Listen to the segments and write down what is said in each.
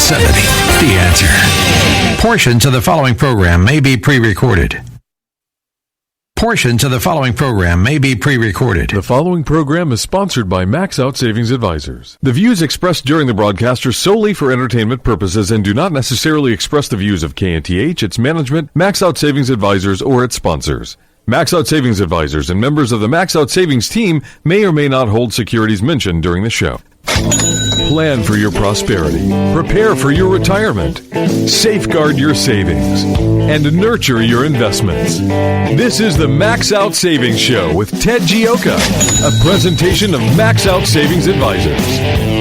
70. The Answer. Portions of the following program may be pre-recorded. Portions of the following program may be pre-recorded. The following program is sponsored by Max Out Savings Advisors. The views expressed during the broadcast are solely for entertainment purposes and do not necessarily express the views of KNTH, its management, Max Out Savings Advisors, or its sponsors. Max Out Savings Advisors and members of the Max Out Savings team may or may not hold securities mentioned during the show. Plan for your prosperity. Prepare for your retirement. Safeguard your savings. And nurture your investments. This is the Max Out Savings Show with Ted Gioka, a presentation of Max Out Savings Advisors.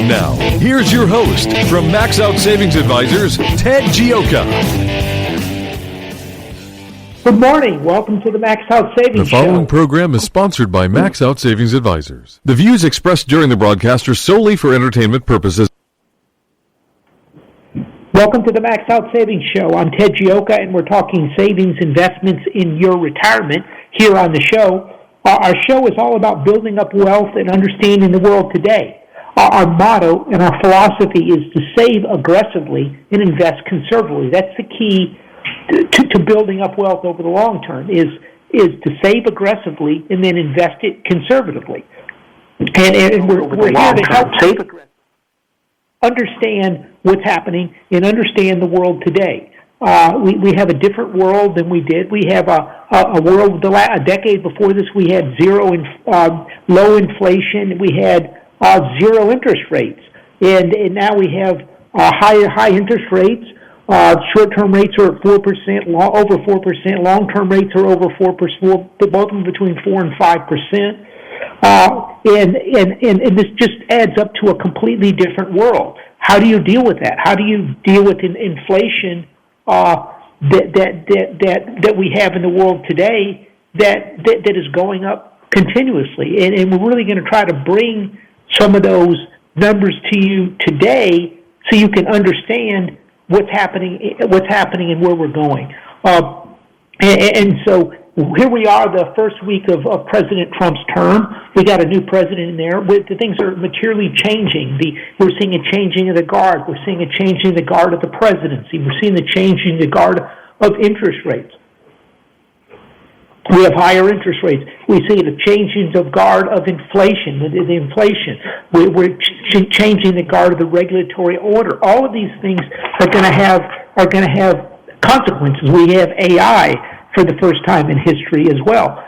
Now, here's your host from Max Out Savings Advisors, Ted Gioka. Good morning. Welcome to the Max Out Savings Show. The following program is sponsored by Max Out Savings Advisors. The views expressed during the broadcast are solely for entertainment purposes. Welcome to the Max Out Savings Show. I'm Ted Gioka, and we're talking savings investments in your retirement here on the show. Our show is all about building up wealth and understanding the world today. Our motto and our philosophy is to save aggressively and invest conservatively. That's the key to building up wealth over the long term, is to save aggressively and then invest it conservatively. And we're here to help save aggressively, understand what's happening, and understand the world today. We have a different world than we did. We have a world, a decade before this, we had low inflation. We had zero interest rates. And now we have high interest rates. Short-term rates are at 4%, over 4%. Long-term rates are over 4%, both of them between 4 and 5%. And this just adds up to a completely different world. How do you deal with that? How do you deal with inflation that we have in the world today that is going up continuously? And we're really going to try to bring some of those numbers to you today so you can understand what's happening and where we're going. And so here we are, the first week of President Trump's term. We got a new president in there. Things are materially changing. We're seeing a changing of the guard. We're seeing a changing of the guard of the presidency. We're seeing the changing of the guard of interest rates. We have higher interest rates. We see the changing of guard of inflation. The inflation. We're changing the guard of the regulatory order. All of these things are going to have consequences. We have AI for the first time in history as well.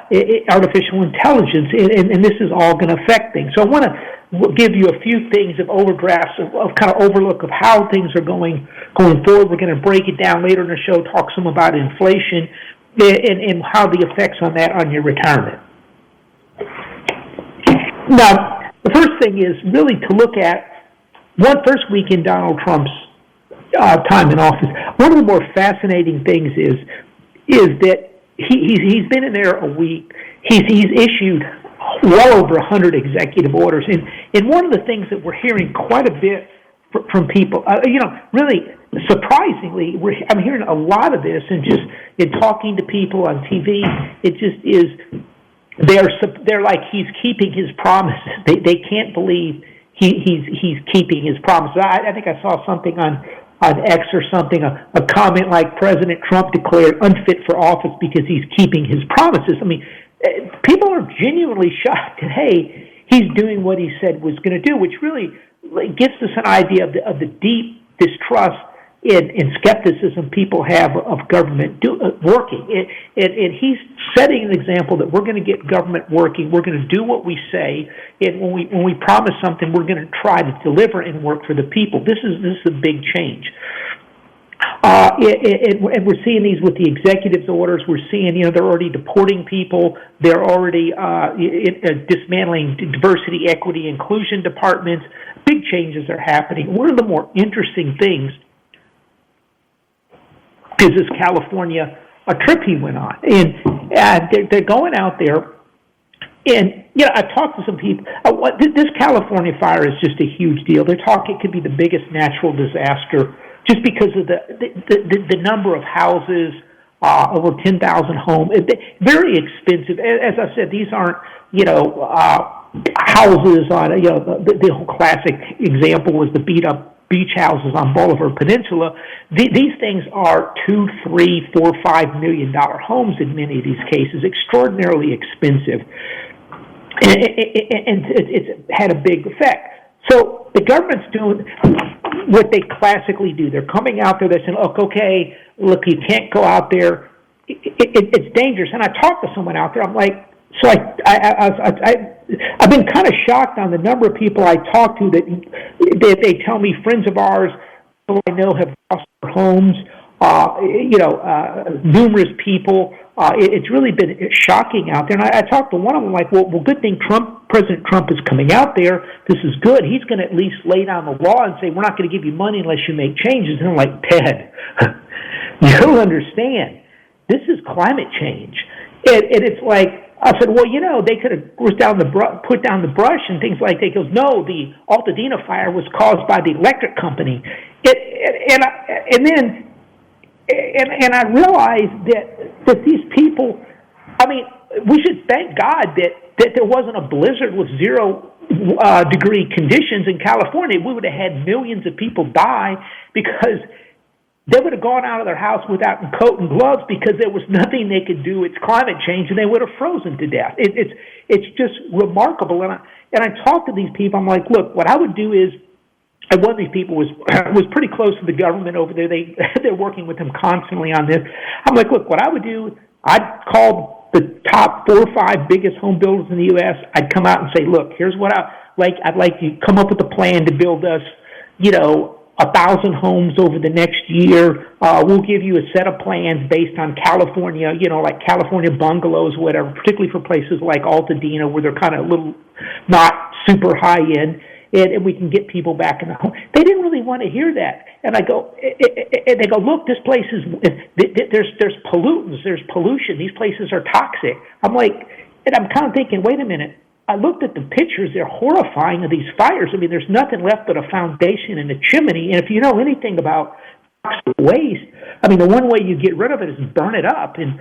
Artificial intelligence, and this is all going to affect things. So I want to give you a few things of overdrafts, of kind of overlook of how things are going forward. We're going to break it down later in the show, talk some about inflation and how the effects on that on your retirement. Now, the first thing is really to look at first week in Donald Trump's time in office. One of the more fascinating things is that he's been in there a week. He's issued well over 100 executive orders, and one of the things that we're hearing quite a bit from people, really surprisingly, I'm hearing a lot of this, and just in talking to people on TV, it just is. They're like he's keeping his promises. They can't believe he's keeping his promises. I think I saw something on X or something, a comment like President Trump declared unfit for office because he's keeping his promises. I mean, people are genuinely shocked that, hey, he's doing what he said was going to do, which really gives us an idea of the deep distrust and skepticism people have of government working. And he's setting an example that we're going to get government working. We're going to do what we say, and when we promise something, we're going to try to deliver and work for the people. This is a big change. And we're seeing these with the executives' orders. We're seeing, they're already deporting people. They're already dismantling diversity, equity, inclusion departments. Big changes are happening. One of the more interesting things is this California trip he went on. And they're going out there. And, I've talked to some people. This California fire is just a huge deal. They're talking it could be the biggest natural disaster just because of the number of houses, over 10,000 homes. Very expensive. As I said, these aren't, houses on, the whole classic example was the beat-up beach houses on Bolivar Peninsula. These things are $2, $3, $4, $5 million homes in many of these cases, extraordinarily expensive, and it's had a big effect. So the government's doing what they classically do. They're coming out there. They're saying, look, you can't go out there. It's dangerous. And I talked to someone out there. I'm like, so I've been kind of shocked on the number of people I talk to that they tell me friends of ours who I know have lost their homes. Numerous people. It's really been shocking out there. And I talked to one of them like, well, good thing President Trump is coming out there. This is good. He's going to at least lay down the law and say, we're not going to give you money unless you make changes. And I'm like, Ted, you don't understand. This is climate change. And it's like, I said, well, they could have put down the brush and things like that. He goes, no, the Altadena fire was caused by the electric company. And I realized that these people, we should thank God that there wasn't a blizzard with 0 degree conditions in California. We would have had millions of people die because they would have gone out of their house without a coat and gloves because there was nothing they could do. It's climate change, and they would have frozen to death. It's just remarkable. And I talk to these people. I'm like, look, what I would do is, and one of these people was pretty close to the government over there. They're working with them constantly on this. I'm like, look, what I would do, I'd call the top 4 or 5 biggest home builders in the U.S. I'd come out and say, look, here's what I'd like you to come up with a plan to build us, 1,000 homes over the next year. We'll give you a set of plans based on California, like California bungalows, whatever, particularly for places like Altadena where they're kind of a little not super high end. And we can get people back in the home. They didn't really want to hear that. And I go, and they go, look, this place there's pollutants, there's pollution. These places are toxic. I'm like, and I'm kind of thinking, wait a minute. I looked at the pictures. They're horrifying of these fires. There's nothing left but a foundation and a chimney. And if you know anything about toxic waste, the one way you get rid of it is burn it up. And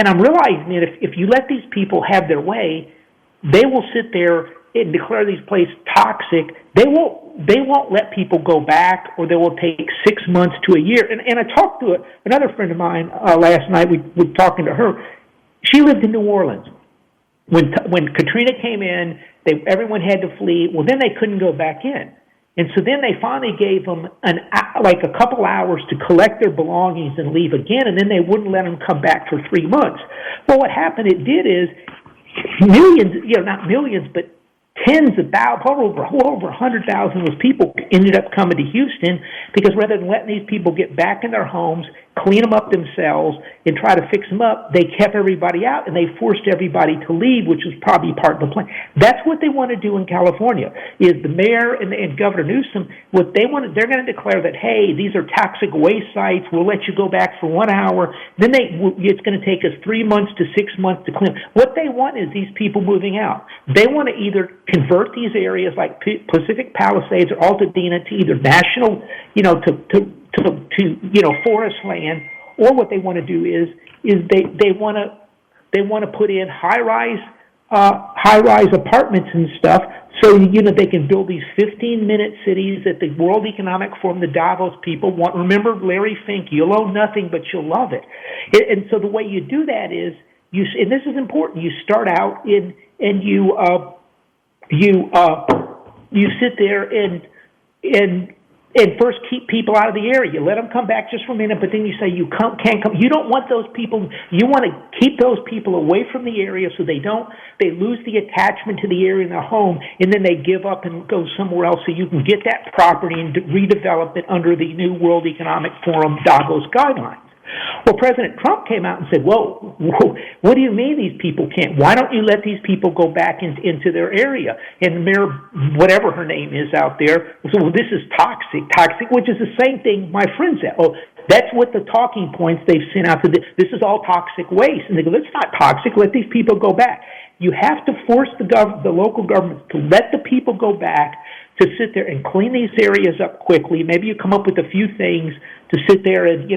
I'm realizing that if you let these people have their way, they will sit there and declare these places toxic. They won't let people go back, or they will take 6 months to a year. And I talked to another friend of mine last night. We were talking to her. She lived in New Orleans. When Katrina came in, everyone had to flee. Well, then they couldn't go back in. And so then they finally gave them a couple hours to collect their belongings and leave again, and then they wouldn't let them come back for 3 months. Well, what happened, it did is millions, not millions, but tens of thousands, over 100,000 of those people ended up coming to Houston because rather than letting these people get back in their homes, clean them up themselves, and try to fix them up, they kept everybody out and they forced everybody to leave, which was probably part of the plan. That's what they want to do in California, is the mayor and Governor Newsom, what they want, they're going to declare that, hey, these are toxic waste sites, we'll let you go back for 1 hour, then it's going to take us 3 months to 6 months to clean. What they want is these people moving out. They want to either convert these areas like Pacific Palisades or Altadena to either national, to forest land, or what they want to do is they want to put in high rise apartments and stuff, so they can build these 15-minute cities that the World Economic Forum, the Davos people want. Remember Larry Fink, you'll own nothing, but you'll love it. And so the way you do that is and this is important. You start out and you sit there and first keep people out of the area. You let them come back just for a minute, but then you say can't come. You don't want those people. You want to keep those people away from the area so they lose the attachment to the area in their home, and then they give up and go somewhere else so you can get that property and redevelop it under the new World Economic Forum Davos guidelines. Well, President Trump came out and said, whoa, what do you mean these people can't? Why don't you let these people go back into their area? And Mayor, whatever her name is out there, said, well, this is toxic, which is the same thing my friend said. Oh, that's what the talking points they've sent out to this is all toxic waste. And they go, that's not toxic, let these people go back. You have to force the local governments to let the people go back, to sit there and clean these areas up quickly. Maybe you come up with a few things to sit there and,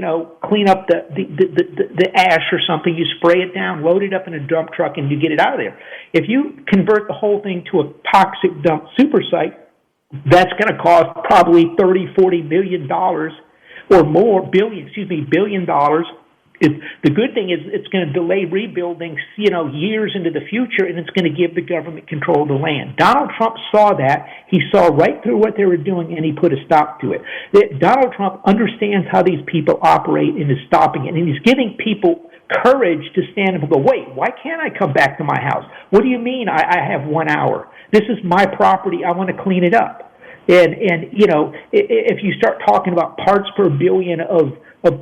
clean up the ash or something. You spray it down, load it up in a dump truck, and you get it out of there. If you convert the whole thing to a toxic dump super site, That's going to cost probably $30-40 million or more, billion dollars. The good thing is it's going to delay rebuilding, years into the future, and it's going to give the government control of the land. Donald Trump saw that. He saw right through what they were doing, and he put a stop to it. Donald Trump understands how these people operate and is stopping it, and he's giving people courage to stand up and go, wait, why can't I come back to my house? What do you mean I have 1 hour? This is my property. I want to clean it up. And if you start talking about parts per billion of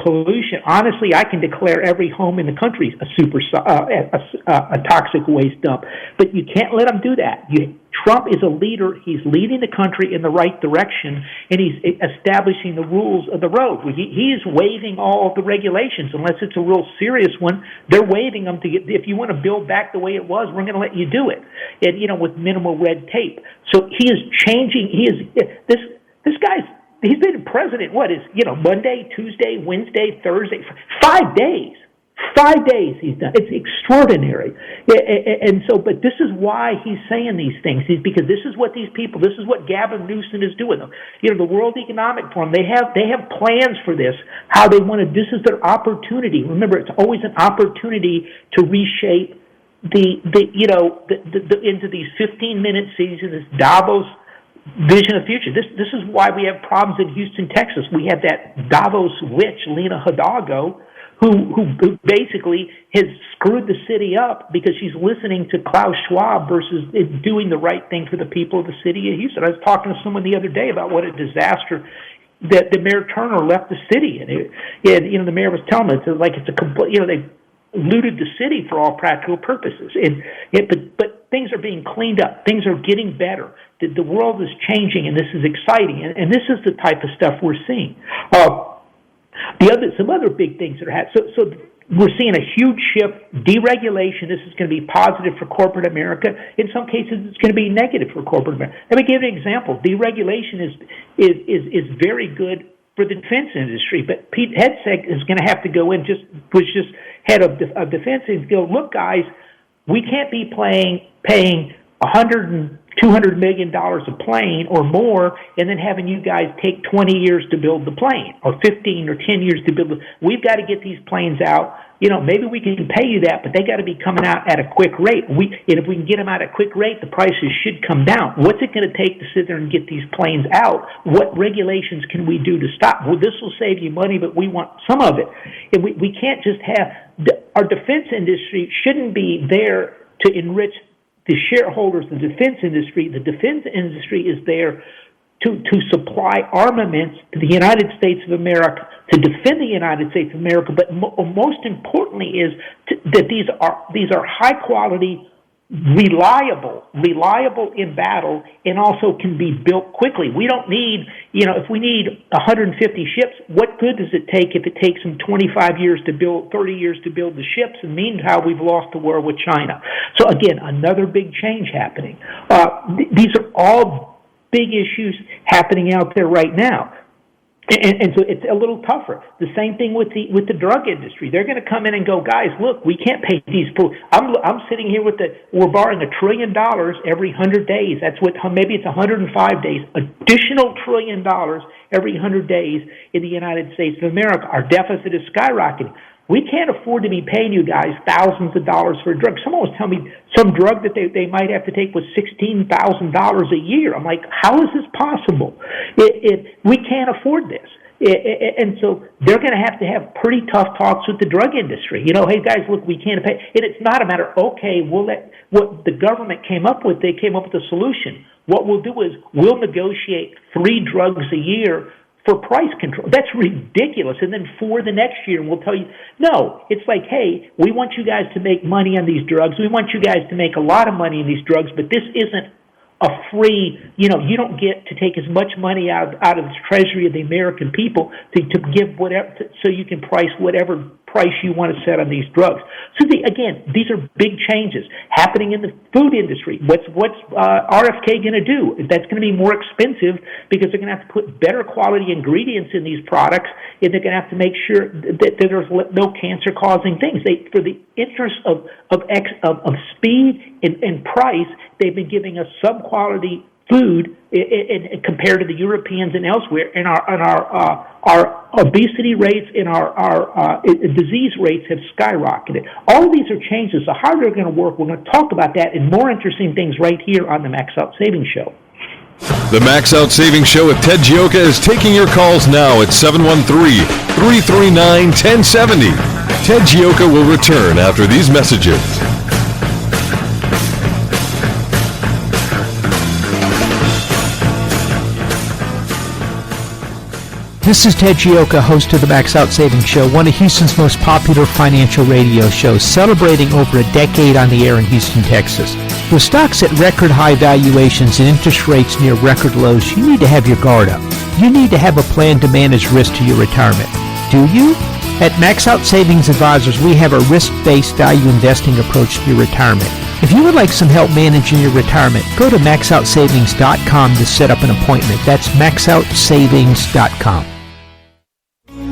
pollution, honestly, I can declare every home in the country a toxic waste dump. But you can't let them do that. Trump is a leader. He's leading the country in the right direction, and he's establishing the rules of the road. He is waiving all of the regulations. Unless it's a real serious one, they're waiving them to get, if you want to build back the way it was, we're going to let you do it, and, with minimal red tape. So he is changing. This guy's, he's been president, Monday, Tuesday, Wednesday, Thursday, 5 days. 5 days he's done. It's extraordinary. And so, but this is why he's saying these things, is because this is what these people, this is what Gavin Newsom is doing. The World Economic Forum, they have plans for this, how they want to, this is their opportunity. Remember, it's always an opportunity to reshape into these 15-minute seasons, this Davos vision of the future. This is why we have problems in Houston, Texas. We had that Davos witch, Lena Hidalgo, who basically has screwed the city up because she's listening to Klaus Schwab versus doing the right thing for the people of the city of Houston. I was talking to someone the other day about what a disaster that the Mayor Turner left the city, and the mayor was telling me it's a complete, they looted the city for all practical purposes, but things are being cleaned up. Things are getting better. The world is changing, and this is exciting, and this is the type of stuff we're seeing. Some other big things that are happening. So we're seeing a huge shift, deregulation. This is going to be positive for corporate America. In some cases, it's going to be negative for corporate America. Let me give you an example. Deregulation is very good for the defense industry, but Pete Hegseth is going to have to go in, was just head of defense, and go, look, guys, we can't be paying $100 and $200 million a plane or more, and then having you guys take 20 years to build the plane, or 15 or 10 years to build it. We've got to get these planes out. Maybe we can pay you that, but they got to be coming out at a quick rate. And if we can get them out at a quick rate, the prices should come down. What's it going to take to sit there and get these planes out? What regulations can we do to stop? Well, this will save you money, but we want some of it. And we can't just our defense industry shouldn't be there to enrich the shareholders of the defense industry. The defense industry is there to supply armaments to the United States of America, to defend the United States of America, but most importantly is that these are high quality, reliable in battle, and also can be built quickly. We don't need, if we need 150 ships, what good does it take if it takes them 25 years to build, 30 years to build the ships, and meanwhile we've lost the war with China. So again, another big change happening. These are all big issues happening out there right now. And so it's a little tougher. The same thing with the drug industry. They're going to come in and go, guys, look, we can't pay these people. I'm sitting here we're borrowing $1 trillion every 100 days. That's maybe it's 105 days. Additional $1 trillion every 100 days in the United States of America. Our deficit is skyrocketing. We can't afford to be paying you guys thousands of dollars for a drug. Someone was telling me some drug that they might have to take was $16,000 a year. I'm like, how is this possible? We can't afford this. And so they're going to have pretty tough talks with the drug industry. Hey, guys, look, we can't pay. And it's not a matter, okay, we'll let what the government came up with. They came up with a solution. What we'll do is we'll negotiate 3 drugs a year for price control. That's ridiculous. And then for the next year, we'll tell you, no, it's like, hey, we want you guys to make money on these drugs. We want you guys to make a lot of money on these drugs, but this isn't a free, you don't get to take as much money out of the treasury of the American people to give whatever, so you can price whatever price you want to set on these drugs. So again, these are big changes happening in the food industry. What's RFK going to do? That's going to be more expensive because they're going to have to put better quality ingredients in these products, and they're going to have to make sure that there's no cancer-causing things. For the interest of speed and price, they've been giving us sub-quality food compared to the Europeans and elsewhere, and our obesity rates and our disease rates have skyrocketed. All of these are changes. So how they're going to work, we're going to talk about that and more interesting things right here on the Max Out Savings Show. The Max Out Savings Show with Ted Gioka is taking your calls now at 713-339-1070. Ted Gioka will return after these messages. This is Ted Gioka, host of the Max Out Savings Show, one of Houston's most popular financial radio shows, celebrating over a decade on the air in Houston, Texas. With stocks at record high valuations and interest rates near record lows, you need to have your guard up. You need to have a plan to manage risk to your retirement. Do you? At Max Out Savings Advisors, we have a risk-based value investing approach to your retirement. If you would like some help managing your retirement, go to maxoutsavings.com to set up an appointment. That's maxoutsavings.com.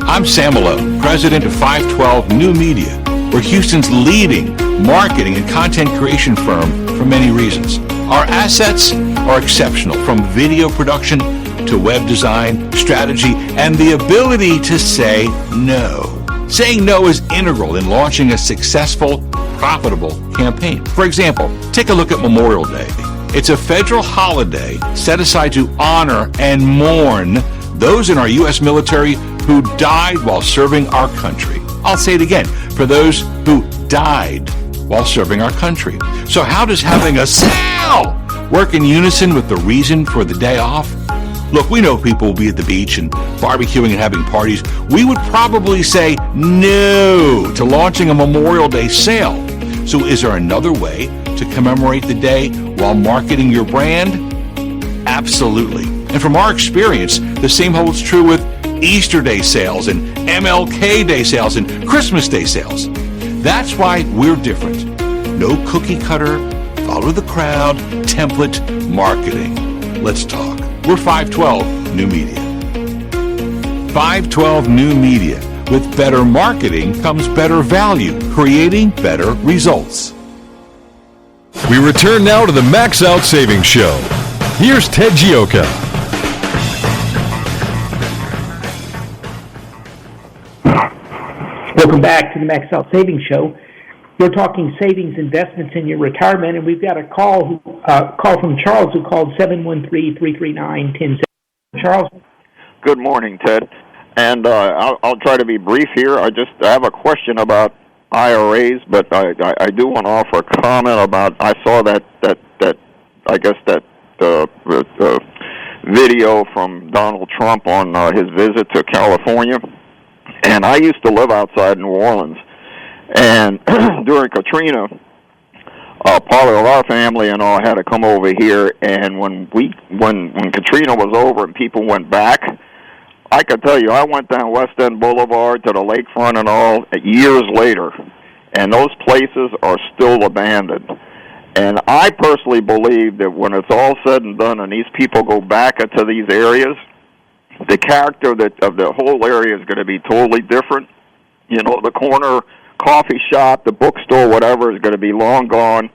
I'm Sam Malone, president of 512 New Media. We're Houston's leading marketing and content creation firm for many reasons. Our assets are exceptional, from video production to web design, strategy, and the ability to say no. Saying no is integral in launching a successful, profitable campaign. For example, take a look at Memorial Day. It's a federal holiday set aside to honor and mourn those in our U.S. military who died while serving our country. I'll say it again, for those who died while serving our country. So how does having a sale work in unison with the reason for the day off? Look, we know people will be at the beach and barbecuing and having parties. We would probably say no to launching a Memorial Day sale. So is there another way to commemorate the day while marketing your brand? Absolutely. And from our experience, the same holds true with Easter Day sales and MLK Day sales and Christmas Day sales. That's why we're different. No cookie cutter, follow the crowd, template marketing. Let's talk. We're 512 New Media. 512 New Media. With better marketing comes better value, creating better results. We return now to the Max Out Savings Show. Here's Ted Gioka. Welcome back to the Max Out Savings Show. We're talking savings investments in your retirement, and we've got a call from Charles, who called 713-339-1070. Charles? Good morning, Ted. And I'll try to be brief here. I have a question about IRAs, but I do want to offer a comment about, I saw that video from Donald Trump on his visit to California. And I used to live outside New Orleans. And during Katrina, part of our family and all had to come over here. And when Katrina was over and people went back, I can tell you, I went down West End Boulevard to the lakefront and all years later, and those places are still abandoned. And I personally believe that when it's all said and done and these people go back into these areas, the character of the whole area is going to be totally different. You know, the corner coffee shop, the bookstore, whatever, is going to be long gone.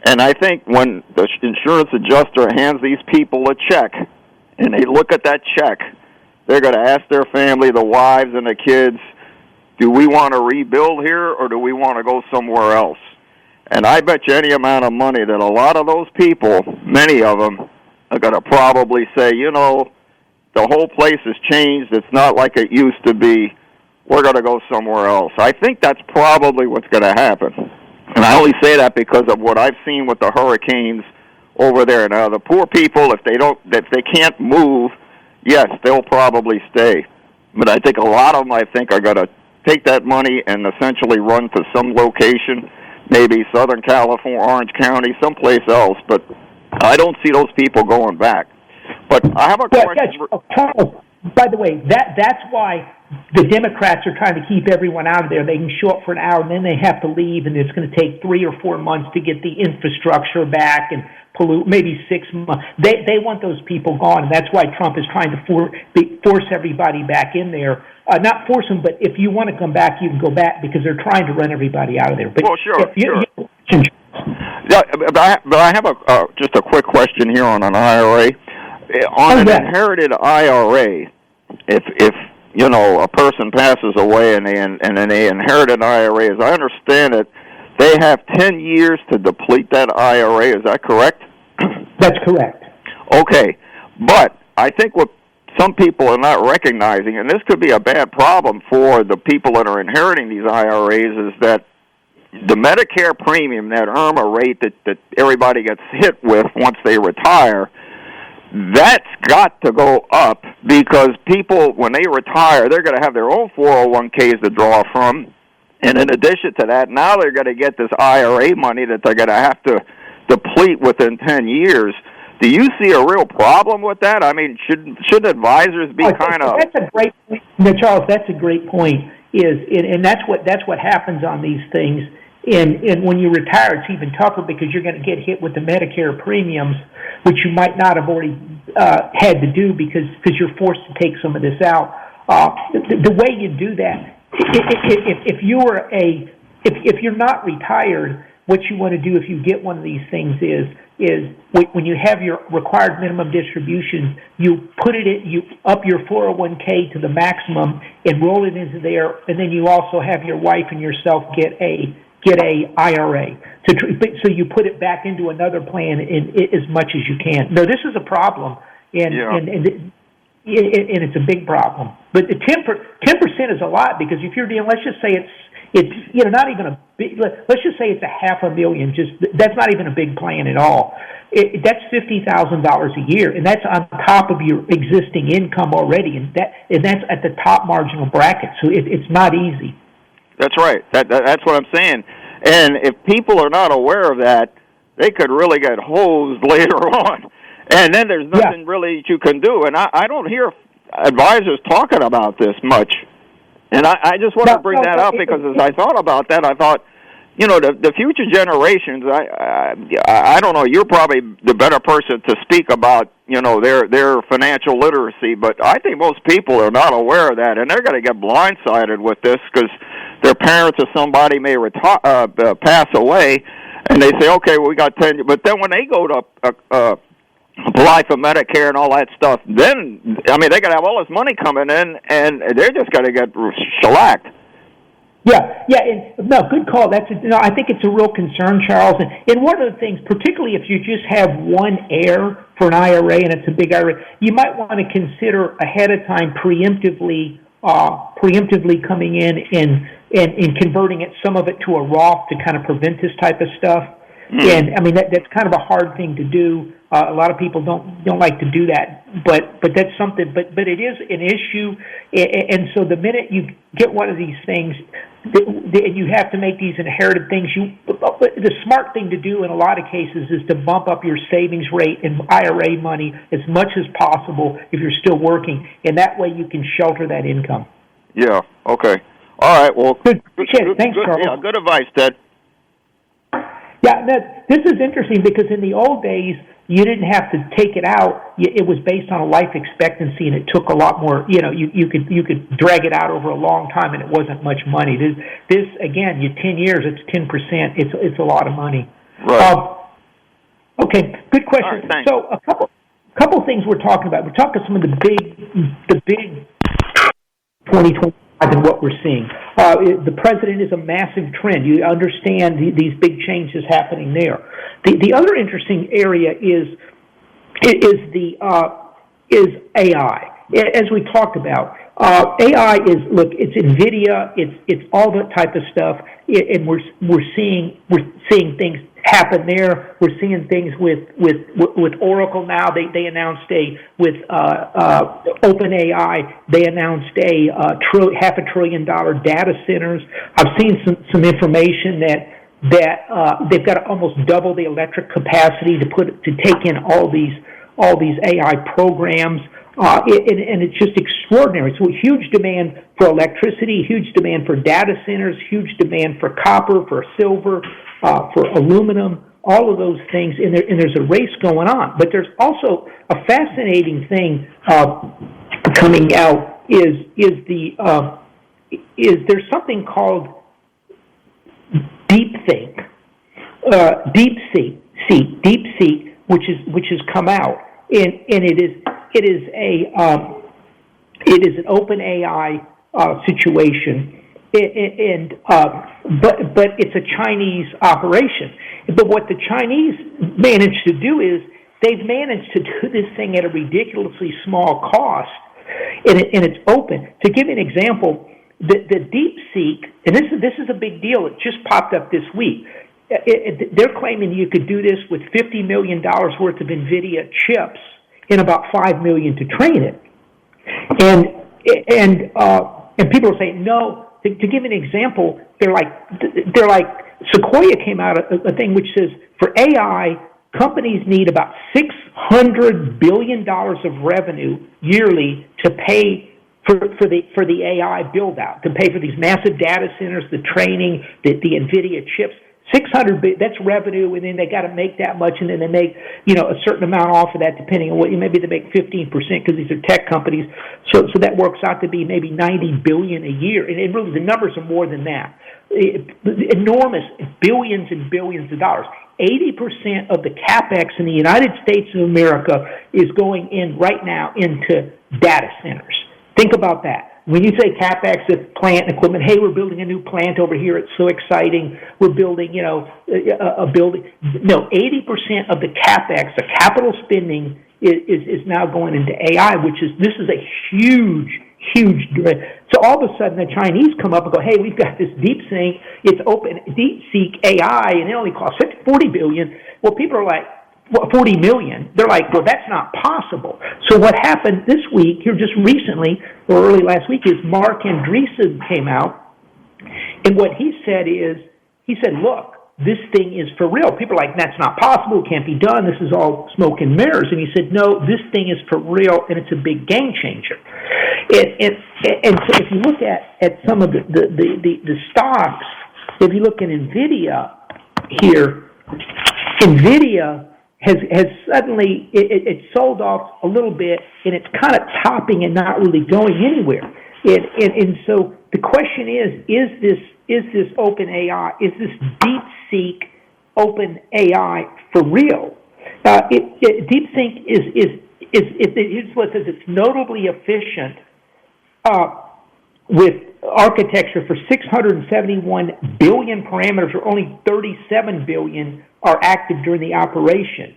And I think when the insurance adjuster hands these people a check and they look at that check, they're going to ask their family, the wives and the kids, do we want to rebuild here or do we want to go somewhere else? And I bet you any amount of money that a lot of those people, many of them, are going to probably say, you know, the whole place has changed. It's not like it used to be. We're going to go somewhere else. I think that's probably what's going to happen. And I only say that because of what I've seen with the hurricanes over there. Now, the poor people, if they can't move, yes, they'll probably stay. But I think a lot of them, are going to take that money and essentially run to some location, maybe Southern California, Orange County, someplace else. But I don't see those people going back. But I have a question. Charles, by the way, that's why the Democrats are trying to keep everyone out of there. They can show up for an hour, and then they have to leave, and it's going to take 3 or 4 months to get the infrastructure back and pollute, maybe 6 months. They want those people gone, and that's why Trump is trying to force everybody back in there. Not force them, but if you want to come back, you can go back, because they're trying to run everybody out of there. But well, sure. Yeah, but I have just a quick question here on an IRA. On an inherited IRA, if you know a person passes away and they inherit an IRA, as I understand it, they have 10 years to deplete that IRA. Is that correct? That's correct. Okay, but I think what some people are not recognizing, and this could be a bad problem for the people that are inheriting these IRAs, is that the Medicare premium, that IRMA rate that everybody gets hit with once they retire, that's got to go up because people, when they retire, they're going to have their own 401ks to draw from. And in addition to that, now they're going to get this IRA money that they're going to have to deplete within 10 years. Do you see a real problem with that? I mean, should advisors be kind of... That's a great point. No, Charles, that's a great point. And that's what happens on these things. And when you retire, it's even tougher because you're going to get hit with the Medicare premiums, which you might not have already had to do because you're forced to take some of this out. The way you do that, if you're not retired, what you want to do if you get one of these things is when you have your required minimum distribution, you put it in, you up your 401k to the maximum and roll it into there, and then you also have your wife and yourself get a IRA. So you put it back into another plan as much as you can. No, this is a problem, and it's a big problem. But the 10% is a lot because if you're dealing, let's just say it's not even a big. Let's just say it's $500,000. That's not even a big plan at all. That's $50,000 a year, and that's on top of your existing income already, and that's at the top marginal bracket. So it's not easy. That's right. That's what I'm saying. And if people are not aware of that, they could really get hosed later on. And then there's nothing really that you can do. And I don't hear advisors talking about this much. And I just want to bring that up because as I thought about that, I thought, the future generations, I don't know, you're probably the better person to speak about, their financial literacy, but I think most people are not aware of that, and they're going to get blindsided with this because their parents or somebody may pass away, and they say, okay, well, we got 10, but then when they go to apply for Medicare and all that stuff, then, they're going to have all this money coming in, and they're just going to get shellacked. Good call. I think it's a real concern, Charles. And one of the things, particularly if you just have one heir for an IRA and it's a big IRA, you might want to consider ahead of time preemptively coming in and converting some of it to a Roth to kind of prevent this type of stuff. And that's kind of a hard thing to do. A lot of people don't like to do that, but that's something. But it is an issue, and so the minute you get one of these things, and you have to make these inherited things, the smart thing to do in a lot of cases is to bump up your savings rate and IRA money as much as possible if you're still working, and that way you can shelter that income. Yeah. Okay. All right. Well, good. Thanks, Charles. Yeah, good advice, Ted. Yeah, this is interesting because in the old days, you didn't have to take it out. It was based on a life expectancy, and it took a lot more. You could drag it out over a long time, and it wasn't much money. This again, 10 years, it's 10%. It's a lot of money. Right. Okay, good question. Right, so a couple things we're talking about. We're talking some of the big 2020. Than what we're seeing. The president is a massive trend. You understand these big changes happening there. The other interesting area is AI. As we talked about, AI it's NVIDIA, it's all that type of stuff, and we're seeing things happen there. We're seeing things with Oracle now. They announced with OpenAI. They announced $500 billion data centers. I've seen some information that they've got to almost double the electric capacity to take in all these AI programs. And it's just extraordinary. So huge demand for electricity, huge demand for data centers, huge demand for copper, for silver, for aluminum, all of those things. And there's a race going on. But there's also a fascinating thing coming out is there's something called deepfake. DeepSeek, which has come out, and it is an open AI situation, but it's a Chinese operation. But what the Chinese managed to do is they've managed to do this thing at a ridiculously small cost, and it's open. To give you an example, the DeepSeek, and this is a big deal. It just popped up this week. They're claiming you could do this with $50 million worth of NVIDIA chips and about $5 million to train it. And people are saying no. To give you an example, they're like Sequoia came out a thing which says for AI, companies need about $600 billion of revenue yearly to pay for the AI build out, to pay for these massive data centers, the training, the NVIDIA chips. 600, that's revenue, and then they got to make that much, and then they make, a certain amount off of that, depending on what, maybe they make 15% because these are tech companies. So that works out to be maybe $90 billion a year, and really the numbers are more than that. Enormous, billions and billions of dollars. 80% of the capex in the United States of America is going in right now into data centers. Think about that. When you say CapEx, it's plant and equipment. Hey, we're building a new plant over here. It's so exciting. We're building, a building. No, 80% of the CapEx, the capital spending, is now going into AI, this is a huge. So all of a sudden, the Chinese come up and go, hey, we've got this DeepSeek. It's open, DeepSeek AI, and it only costs $40 billion. Well, people are like, well, $40 million. They're like, well, that's not possible. So what happened this week, here just recently, or early last week, is Mark Andreessen came out, and what he said, look, this thing is for real. People are like, that's not possible. It can't be done. This is all smoke and mirrors. And he said, no, this thing is for real, and it's a big game changer. And so if you look at some of the stocks, if you look at NVIDIA here, NVIDIA has suddenly, it sold off a little bit, and it's kind of topping and not really going anywhere. And so the question is this open AI, is this DeepSeek open AI for real? DeepSeek is what says it's notably efficient with architecture for 671 billion parameters, or only 37 billion are active during the operation.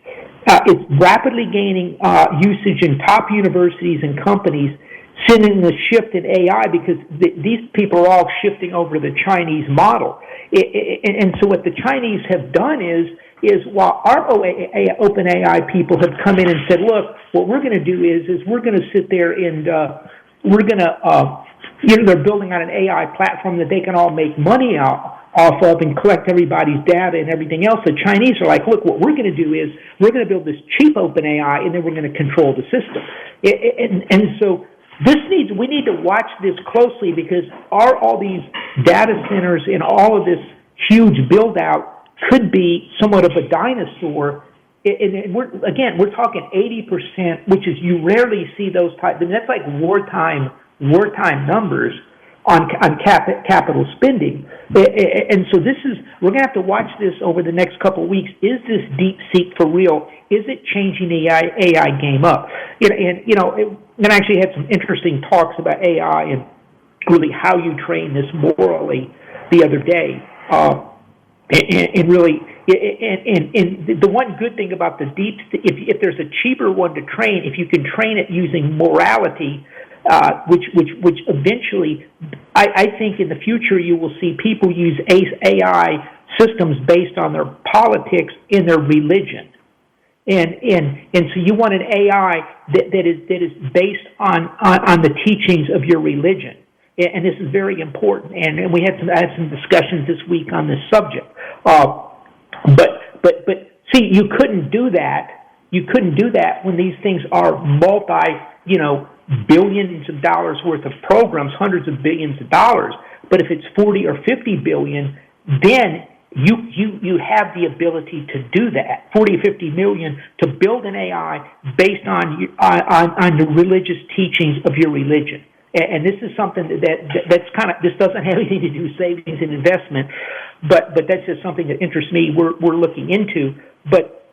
It's rapidly gaining usage in top universities and companies, sending the shift in AI because these people are all shifting over to the Chinese model. And so what the Chinese have done is while our open AI people have come in and said, look, what we're going to do is we're going to sit there and we're going to, they're building on an AI platform that they can all make money off of and collect everybody's data and everything else. The Chinese are like, look, what we're going to do is we're going to build this cheap open AI, and then we're going to control the system. And so we need to watch this closely, because all these data centers and all of this huge build out could be somewhat of a dinosaur. And we're talking 80%, which is, you rarely see those types. I mean, that's like wartime numbers on capital spending. And so we're going to have to watch this over the next couple of weeks. Is this DeepSeek for real? Is it changing the AI game up? And I actually had some interesting talks about AI and really how you train this morally the other day. And the one good thing about the if there's a cheaper one to train, if you can train it using morality, which eventually, I think in the future you will see people use AI systems based on their politics and their religion. And so you want an AI that is based on the teachings of your religion. And this is very important. And I had some discussions this week on this subject. But see, you couldn't do that. You couldn't do that when these things are billions of dollars worth of programs, hundreds of billions of dollars. But if it's 40 or 50 billion, then you have the ability to do that, 40 or 50 million, to build an AI based on the religious teachings of your religion. And this is something that's kind of, this doesn't have anything to do with savings and investment, but that's just something that interests me. We're looking into, but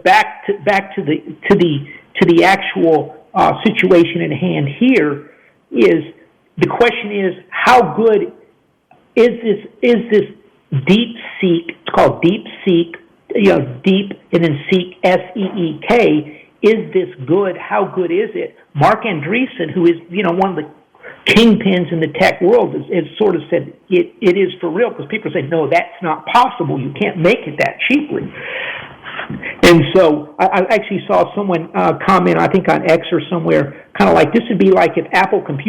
back to the actual situation in hand here is the question is, how good is this DeepSeek? It's called DeepSeek, deep and then seek, SEEK. Is this good? How good is it? Mark Andreessen, who is one of the kingpins in the tech world, has sort of said it is for real, because people say, no, that's not possible. You can't make it that cheaply. And so I actually saw someone comment, I think on X or somewhere, kind of like, this would be like if Apple comes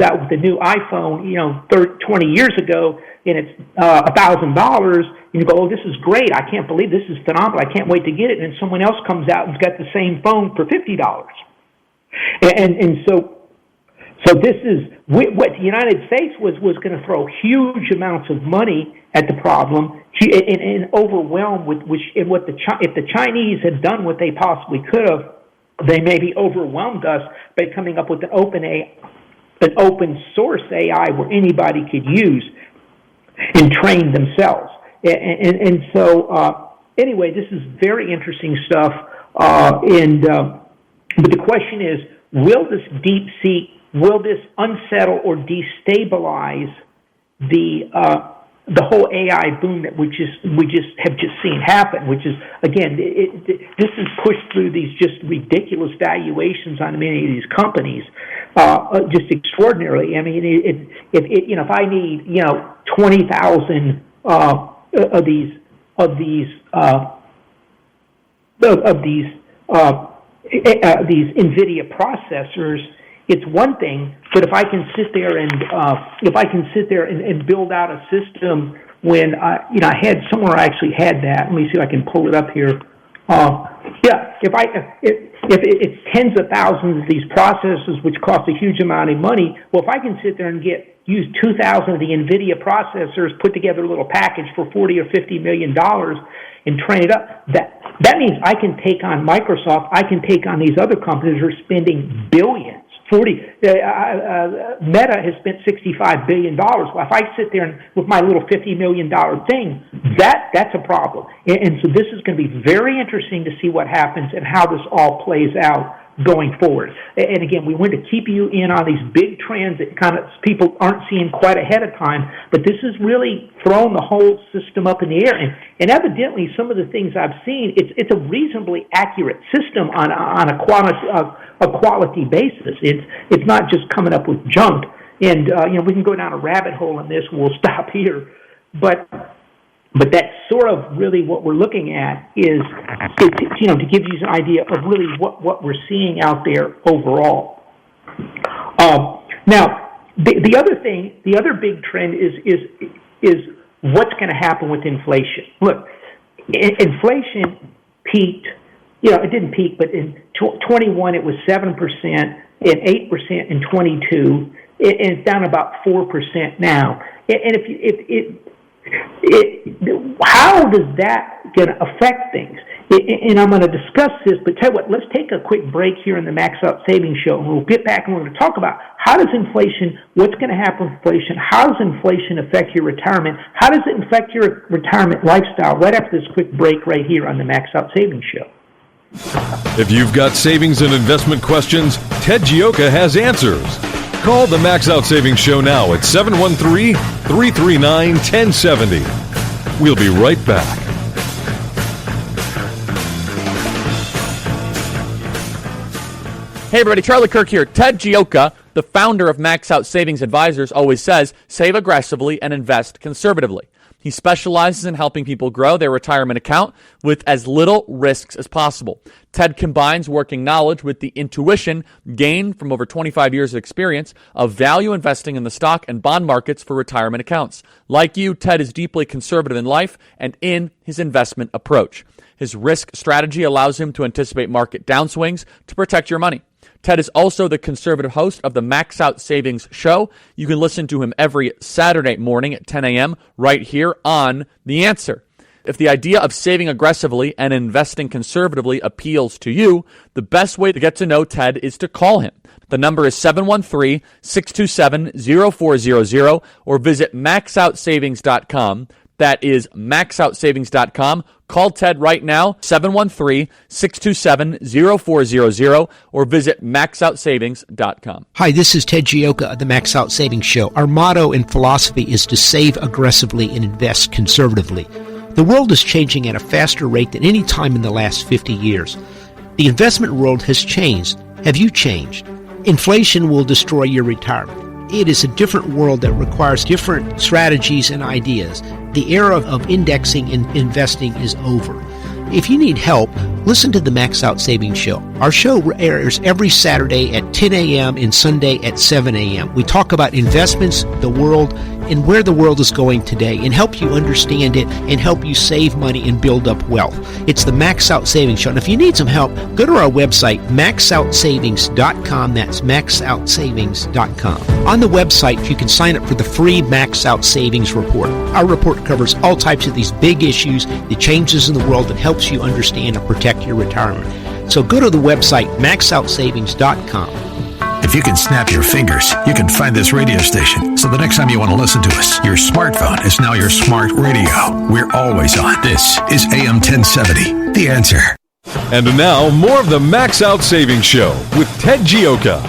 out with a new iPhone, 20 years ago, and it's $1,000, and you go, oh, this is great. I can't believe this is phenomenal. I can't wait to get it. And someone else comes out and's got the same phone for $50. And so this is what the United States was going to throw huge amounts of money at the problem and overwhelm with if the Chinese had done what they possibly could have, they maybe overwhelmed us by coming up with an open source AI where anybody could use and train themselves. And so anyway, this is very interesting stuff. But the question is, will this DeepSeek, will this unsettle or destabilize the whole AI boom that we have just seen happen? Which is, again, this is pushed through these just ridiculous valuations on many of these companies, just extraordinarily. I mean, if I need 20,000 of these NVIDIA processors, it's one thing. But if I can sit there and build out a system when I had somewhere I actually had that. Let me see if I can pull it up here. If it's tens of thousands of these processors, which cost a huge amount of money, well, if I can sit there and use 2,000 of the NVIDIA processors, put together a little package for $40 or $50 million, and train it up, that means I can take on Microsoft. I can take on these other companies who are spending billions. Meta has spent $65 billion. Well, if I sit there and with my little $50 million thing, that's a problem. And so this is going to be very interesting to see what happens and how this all plays out going forward. And again, we want to keep you in on these big trends that kind of people aren't seeing quite ahead of time, but this has really thrown the whole system up in the air. And evidently, some of the things I've seen, it's a reasonably accurate system on a quality basis. It's not just coming up with junk. And we can go down a rabbit hole in this. We'll stop here, but that's sort of really what we're looking at is to give you an idea of really what we're seeing out there overall. Now, the other big trend is what's going to happen with inflation. Look, inflation peaked. It didn't peak, but in 21 it was 7% and 8% in 22, and it's down about 4% now. And how does that going to affect things? And I'm going to discuss this, but tell you what, let's take a quick break here in the Max Out Savings Show, and we'll get back and we're going to talk about how does inflation, what's going to happen with inflation, how does inflation affect your retirement, how does it affect your retirement lifestyle, right after this quick break right here on the Max Out Savings Show. If you've got savings and investment questions, Ted Gioka has answers. Call the Max Out Savings Show now at 713-339-1070. We'll be right back. Hey everybody, Charlie Kirk here. Ted Gioka, the founder of Max Out Savings Advisors, always says, save aggressively and invest conservatively. He specializes in helping people grow their retirement account with as little risks as possible. Ted combines working knowledge with the intuition gained from over 25 years of experience of value investing in the stock and bond markets for retirement accounts. Like you, Ted is deeply conservative in life and in his investment approach. His risk strategy allows him to anticipate market downswings to protect your money. Ted is also the conservative host of the Max Out Savings Show. You can listen to him every Saturday morning at 10 a.m. right here on The Answer. If the idea of saving aggressively and investing conservatively appeals to you, the best way to get to know Ted is to call him. The number is 713-627-0400 or visit maxoutsavings.com. That is maxoutsavings.com. Call Ted right now, 713-627-0400 or visit maxoutsavings.com. Hi, this is Ted Gioka of the Max Out Savings Show. Our motto and philosophy is to save aggressively and invest conservatively. The world is changing at a faster rate than any time in the last 50 years. The investment world has changed. Have you changed? Inflation will destroy your retirement. It is a different world that requires different strategies and ideas. The era of indexing and investing is over. If you need help, listen to the Max Out Savings Show. Our show airs every Saturday at 10 a.m. and Sunday at 7 a.m. We talk about investments, the world, and where the world is going today, and help you understand it and help you save money and build up wealth. It's the Max Out Savings Show. And if you need some help, go to our website, maxoutsavings.com. That's maxoutsavings.com. On the website, you can sign up for the free Max Out Savings Report. Our report covers all types of these big issues, the changes in the world, and helps you understand and protect your retirement. So go to the website, maxoutsavings.com. If you can snap your fingers, you can find this radio station. So the next time you want to listen to us, your smartphone is now your smart radio. We're always on. This is AM 1070, The Answer. And now, more of the Max Out Savings Show with Ted Gioka.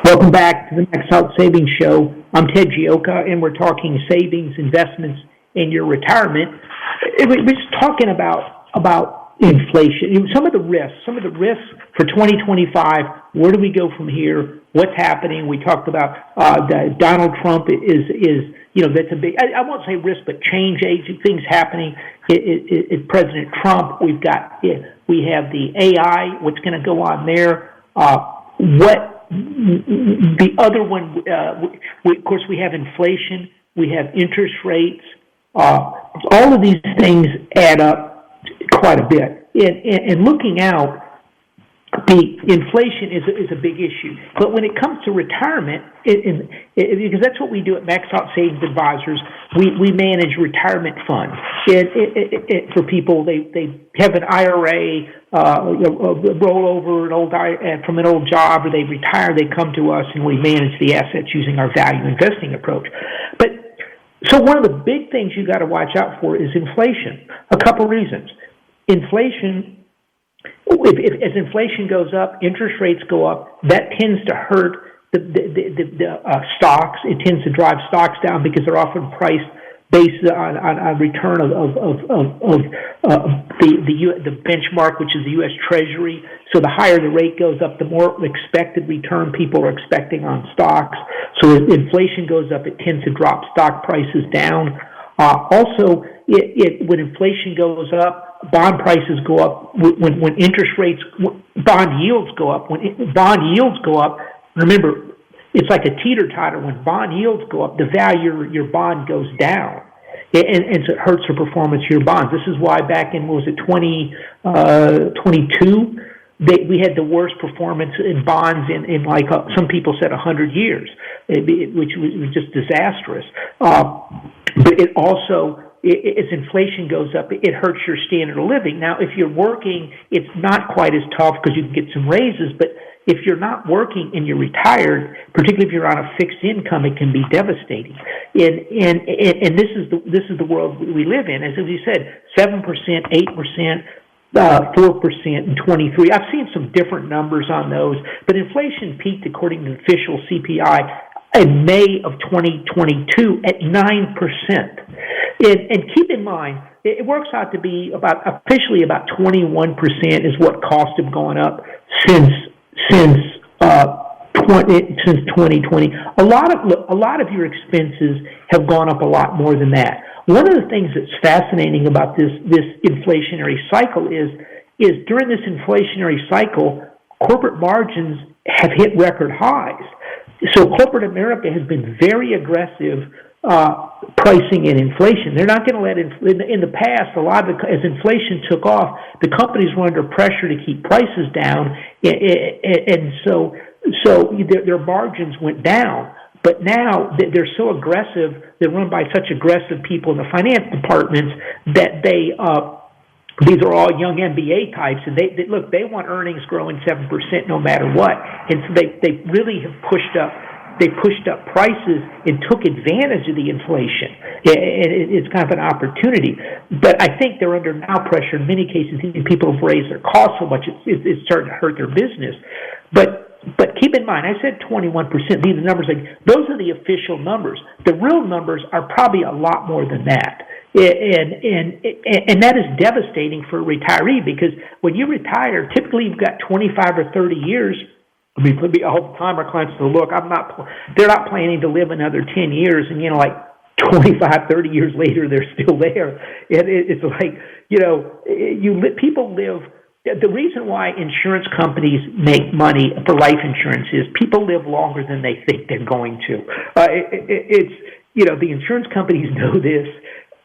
Welcome back to the Max Out Savings Show. I'm Ted Gioka, and we're talking savings, investments, and your retirement. We're just talking about inflation, some of the risks for 2025. Where do we go from here? What's happening? We talked about Donald Trump is that's a big, I won't say risk, but change agent things happening. President Trump. We have the AI. What's going to go on there? The other one, of course, we have inflation. We have interest rates. All of these things add up quite a bit. And looking out, the inflation is a big issue. But when it comes to retirement, because that's what we do at Max Out Savings Advisors, we manage retirement funds. For people, they have an IRA, roll over from an old job, or they retire, they come to us, and we manage the assets using our value investing approach. So one of the big things you got to watch out for is inflation. A couple reasons. Inflation, as inflation goes up, interest rates go up. That tends to hurt the stocks. It tends to drive stocks down because they're often priced based on return of the benchmark, which is the U.S. Treasury. So the higher the rate goes up, the more expected return people are expecting on stocks. So as inflation goes up, it tends to drop stock prices down. Also, when inflation goes up, bond prices go up. When interest rates, bond yields go up. When bond yields go up, remember, it's like a teeter-totter. When bond yields go up, the value of your bond goes down. And so it hurts the performance of your bonds. This is why back in, 2022, we had the worst performance in bonds in like some people said 100 years, which was just disastrous. But it also, as inflation goes up, it hurts your standard of living. Now, if you're working, it's not quite as tough because you can get some raises, but if you're not working and you're retired, particularly if you're on a fixed income, it can be devastating. And this is the world we live in. As you said, 7%, 8%, 4% in 23. I've seen some different numbers on those, but inflation peaked according to the official CPI in May of 2022 at 9%. And keep in mind, it works out to be officially about 21% is what costs have gone up since 2020. A lot of your expenses have gone up a lot more than that. One of the things that's fascinating about this inflationary cycle is during this inflationary cycle, corporate margins have hit record highs. So corporate America has been very aggressive pricing in inflation. They're not going to let in the past, as inflation took off, the companies were under pressure to keep prices down, and so their margins went down. But now they're so aggressive, they're run by such aggressive people in the finance departments that these are all young MBA types, and they want earnings growing 7% no matter what. And so they really have pushed up prices and took advantage of the inflation. It's kind of an opportunity. But I think they're under now pressure. In many cases, people have raised their costs so much, it's starting to hurt their business. But keep in mind, I said 21%. These are numbers, those are the official numbers. The real numbers are probably a lot more than that. And that is devastating for a retiree, because when you retire, typically you've got 25 or 30 years. I mean, all the time our clients say, look, they're not planning to live another 10 years, and 25, 30 years later, they're still there. It's like, people live. The reason why insurance companies make money for life insurance is people live longer than they think they're going to. The insurance companies know this.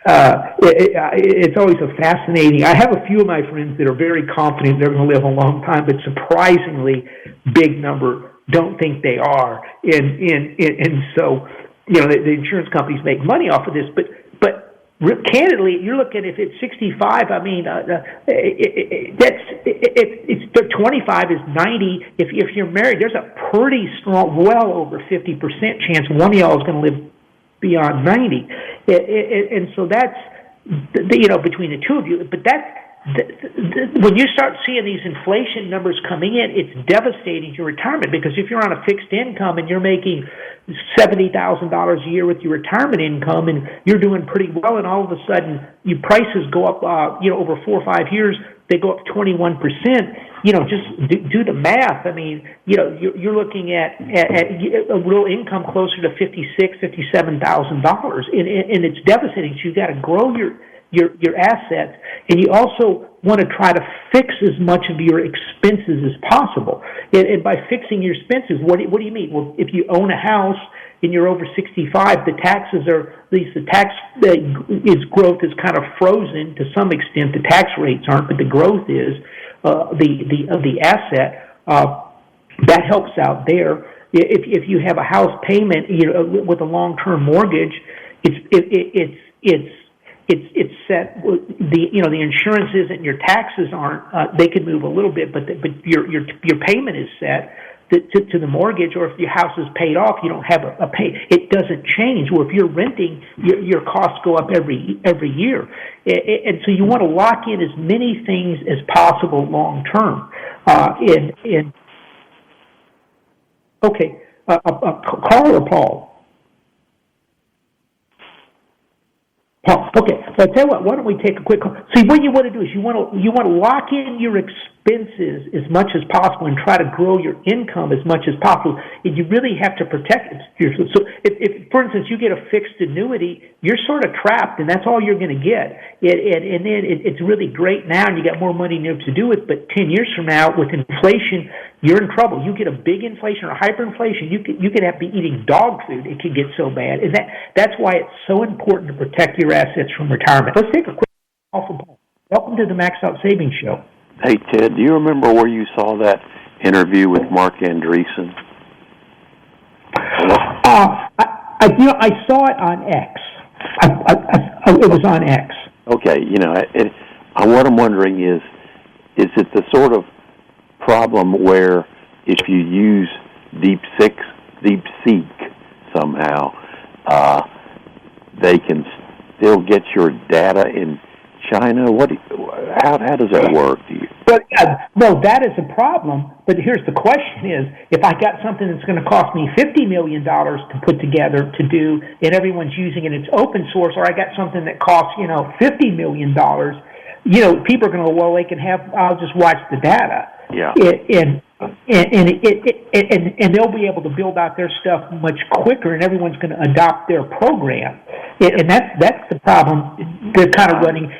It's always fascinating. I have a few of my friends that are very confident they're going to live a long time, but surprisingly big number don't think they are. And so, the insurance companies make money off of this, but candidly, you're looking, if it's 65, I mean, it's 25 is 90. If you're married, there's a pretty strong, well over 50% chance one of y'all is going to live beyond 90. And so that's, between the two of you, but when you start seeing these inflation numbers coming in, it's devastating to retirement, because if you're on a fixed income and you're making $70,000 a year with your retirement income and you're doing pretty well, and all of a sudden your prices go up, over 4 or 5 years, they go up 21%, just do the math. I mean, you're looking at a real income closer to $56,000, $57,000, and it's devastating. So you've got to grow your assets, and you also want to try to fix as much of your expenses as possible. And by fixing your expenses, what do you mean? Well, if you own a house and you're over 65, the taxes are, at least the tax growth is kind of frozen to some extent. The tax rates aren't, but the growth is the asset. That helps out there. If you have a house payment with a long-term mortgage, it's set. The insurance isn't, and your taxes aren't. They can move a little bit, but your payment is set to the mortgage. Or if your house is paid off, you don't have a pay. It doesn't change. Or if you're renting, your costs go up every year, and so you want to lock in as many things as possible long term. Okay, Carl or Paul? Okay, so I'll tell you what, why don't we take a quick call? See, what you want to do is you want to lock in your expenses as much as possible and try to grow your income as much as possible. And you really have to protect it. So if, for instance, you get a fixed annuity, you're sort of trapped, and that's all you're going to get. And then it's really great now, and you got more money to do it, but 10 years from now, with inflation, you're in trouble. You get a big inflation or hyperinflation, you could have to be eating dog food. It could get so bad. And that's why it's so important to protect your assets from retirement. Let's take a quick call from Paul. Welcome to the Max Out Savings Show. Hey, Ted, do you remember where you saw that interview with Mark Andreessen? I saw it on X. It was on X. Okay, what I'm wondering is it the sort of problem where if you use DeepSeek somehow, they can still get your data in China? How does that work? But no, that is a problem. But here's the question: is if I got something that's going to cost me $50 million to put together to do, and everyone's using it, it's open source, or I got something that costs $50 million, people are going to they can have. I'll just watch the data. Yeah. And they'll be able to build out their stuff much quicker, and everyone's going to adopt their program. And that's the problem they're kind of running.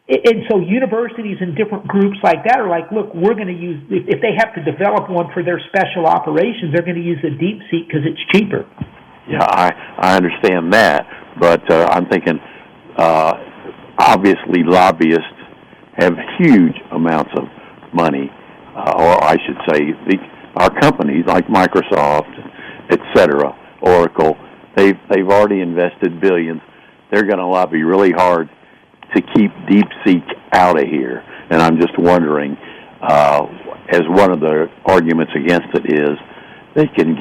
And so universities and different groups like that are like, look, we're going to use, if they have to develop one for their special operations, they're going to use a DeepSeek because it's cheaper. Yeah, I understand that, but I'm thinking, obviously lobbyists have huge amounts of money, or I should say our companies like Microsoft, et cetera, Oracle. They've already invested billions. They're going to lobby really hard to keep DeepSeek out of here. And I'm just wondering, as one of the arguments against it is, they can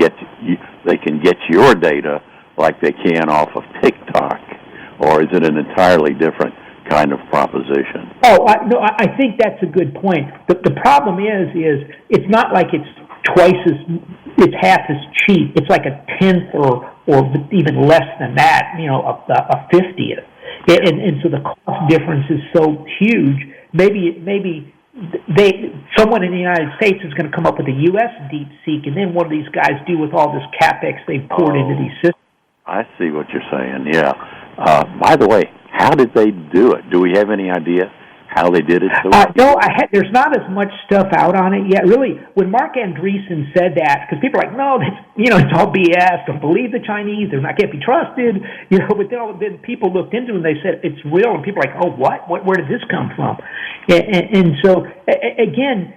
get your data like they can off of TikTok, or is it an entirely different kind of proposition? I think that's a good point. The problem is it's not like it's half as cheap. It's like a tenth or even less than that, a 50th. And so the cost difference is so huge. Maybe someone in the United States is going to come up with a U.S. DeepSeek, and then what do these guys do with all this CapEx they've poured into these systems? I see what you're saying, yeah. By the way, how did they do it? Do we have any idea how they did it? No, there's not as much stuff out on it yet. Really, when Mark Andreessen said that, because people are like, no, it's all BS. Don't believe the Chinese. They're not can't be trusted. But then people looked into it and they said it's real, and people are like, oh, what? Where did this come from? And so again,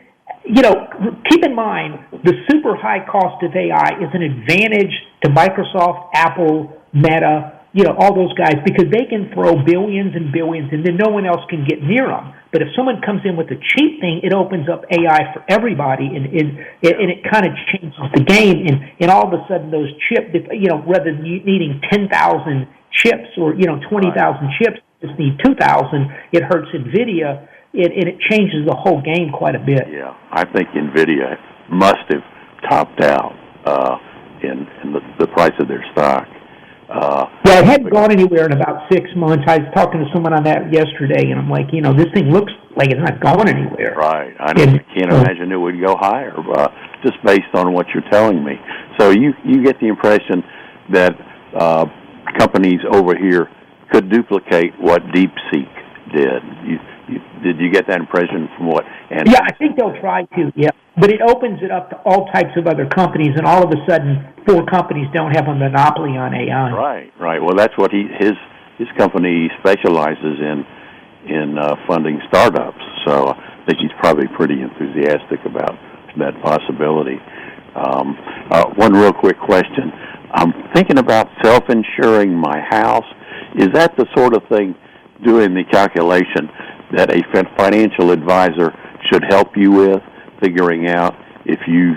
keep in mind the super high cost of AI is an advantage to Microsoft, Apple, Meta, all those guys, because they can throw billions and billions and then no one else can get near them. But if someone comes in with a cheap thing, it opens up AI for everybody, and it kind of changes the game. And all of a sudden those chips, rather than needing 10,000 chips or, 20,000 chips, just need 2,000, it hurts NVIDIA, and it changes the whole game quite a bit. Yeah, I think NVIDIA must have topped out in the price of their stock. It hadn't gone anywhere in about 6 months. I was talking to someone on that yesterday, and I'm like, this thing looks like it's not going anywhere. Right. I can't imagine it would go higher, just based on what you're telling me. So you get the impression that companies over here could duplicate what DeepSeek did. Did you get that impression from what? Yeah, I think they'll try to, yeah. But it opens it up to all types of other companies, and all of a sudden, 4 companies don't have a monopoly on AI. Right. Well, that's what his company specializes in funding startups. So I think he's probably pretty enthusiastic about that possibility. One real quick question. I'm thinking about self-insuring my house. Is that the sort of thing, doing the calculation, that a financial advisor should help you with, figuring out if you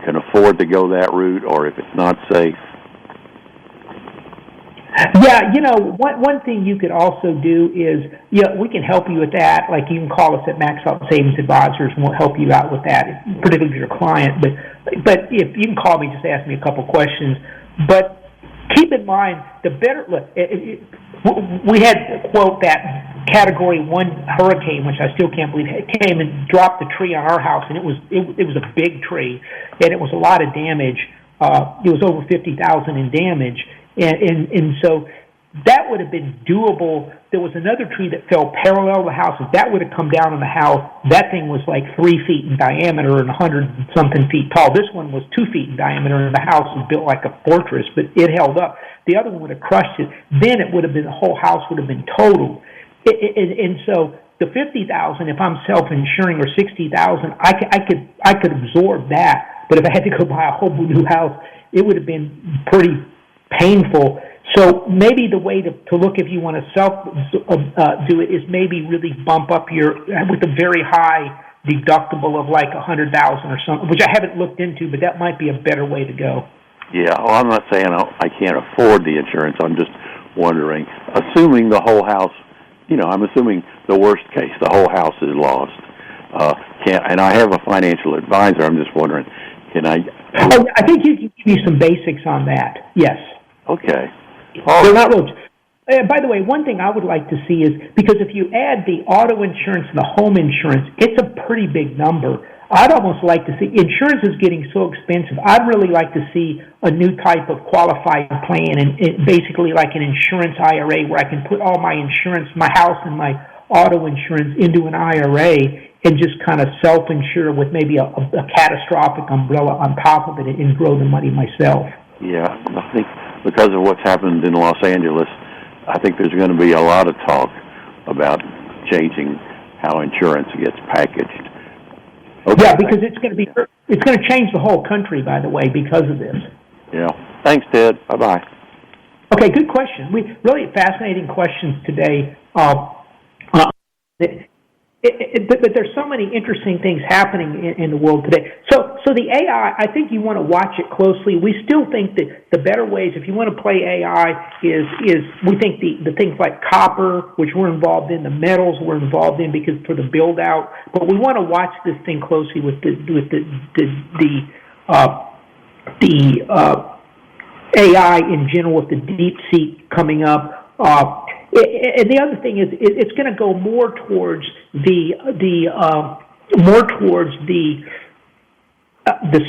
can afford to go that route or if it's not safe? Yeah, one thing you could also do is, we can help you with that. Like, you can call us at Max Out Savings Advisors, and we'll help you out with that, particularly your client. But if you can call me, just ask me a couple questions. But keep in mind, we had, quote, that Category 1 hurricane, which I still can't believe it came and dropped the tree on our house, and it was a big tree, and it was a lot of damage. It was over $50,000 in damage, and so that would have been doable. There was another tree that fell parallel to the house. If that would have come down on the house, that thing was like 3 feet in diameter and 100-something feet tall. This one was 2 feet in diameter, and the house was built like a fortress, but it held up. The other one would have crushed it. Then it would have been, the whole house would have been totaled. And so the $50,000, if I'm self-insuring, or $60,000, I could absorb that. But if I had to go buy a whole new house, it would have been pretty painful. So maybe the way to look, if you want to do it, is maybe really bump up with a very high deductible of like $100,000 or something, which I haven't looked into, but that might be a better way to go. Yeah, well, I'm not saying I can't afford the insurance. I'm just wondering, assuming the whole house, I'm assuming the worst case, the whole house is lost. And I have a financial advisor. I'm just wondering, can I? I think you can give you some basics on that. Yes. Okay. They're not real. By the way, one thing I would like to see is, because if you add the auto insurance and the home insurance, it's a pretty big number. I'd almost like to see, insurance is getting so expensive, I'd really like to see a new type of qualified plan, and basically like an insurance IRA where I can put all my insurance, my house and my auto insurance, into an IRA and just kind of self-insure with maybe a catastrophic umbrella on top of it and grow the money myself. Yeah, I think because of what's happened in Los Angeles, I think there's going to be a lot of talk about changing how insurance gets packaged. Okay. Yeah, because it's going to change the whole country, by the way, because of this. Yeah. Thanks, Ted. Bye-bye. Okay, good question. Really fascinating questions today. But there's so many interesting things happening in the world today. So the AI, I think you want to watch it closely. We still think that the better ways, if you want to play AI, is we think the things like copper, which we're involved in, the metals we're involved in because for the build out. But we want to watch this thing closely with the AI in general, with the DeepSeek coming up. And the other thing is, it's going to go more towards the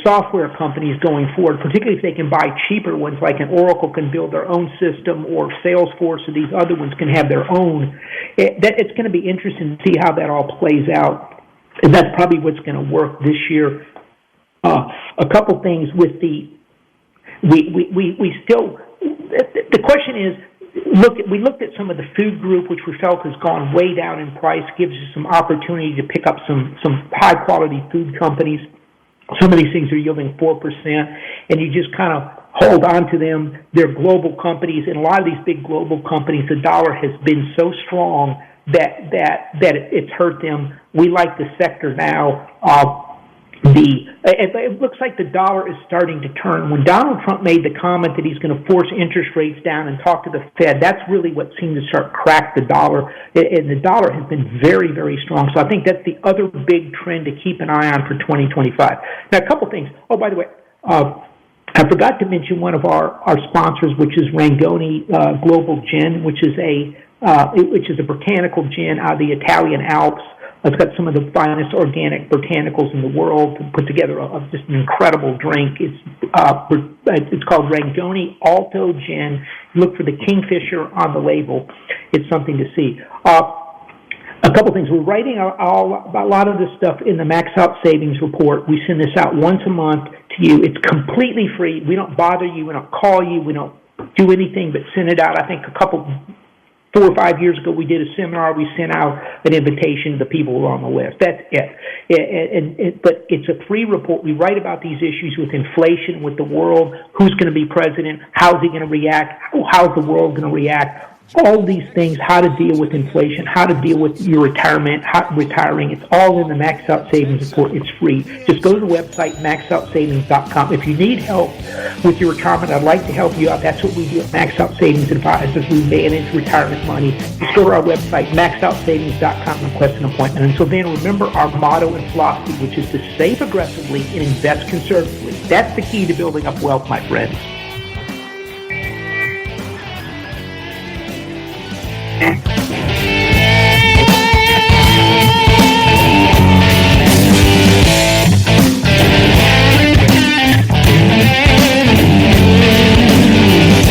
software companies going forward, particularly if they can buy cheaper ones, like an Oracle can build their own system, or Salesforce, or these other ones can have their own. It's going to be interesting to see how that all plays out, and that's probably what's going to work this year. A couple things with the we still. The question is. We looked at some of the food group, which we felt has gone way down in price, gives us some opportunity to pick up some high-quality food companies. Some of these things are yielding 4%, and you just kind of hold on to them. They're global companies, and a lot of these big global companies, the dollar has been so strong that it's hurt them. We like the sector now. It looks like the dollar is starting to turn. When Donald Trump made the comment that he's going to force interest rates down and talk to the Fed, that's really what seemed to start crack the dollar. And the dollar has been very, very strong. So I think that's the other big trend to keep an eye on for 2025. Now, a couple things. Oh, by the way, I forgot to mention one of our sponsors, which is Rangoni Global Gin, which is a botanical gin out of the Italian Alps. It's got some of the finest organic botanicals in the world to put together just an incredible drink. It's called Rangoni Alto Gin. Look for the Kingfisher on the label. It's something to see. A couple things. We're writing a lot of this stuff in the Max Out Savings Report. We send this out once a month to you. It's completely free. We don't bother you. We don't call you. We don't do anything but send it out. I think 4 or 5 years ago, we did a seminar. We sent out an invitation to the people who were on the list. That's it. But it's a free report. We write about these issues with inflation, with the world, who's going to be president, how's he going to react, how's the world going to react, all these things, how to deal with inflation, how to deal with your retirement, retiring. It's all in the Max Out Savings Report. It's free. Just go to the website, maxoutsavings.com. If you need help with your retirement, I'd like to help you out. That's what we do at Max Out Savings Advisors. We manage retirement money. Just go to our website, maxoutsavings.com, and request an appointment. Until then, remember our motto and philosophy, which is to save aggressively and invest conservatively. That's the key to building up wealth, my friends.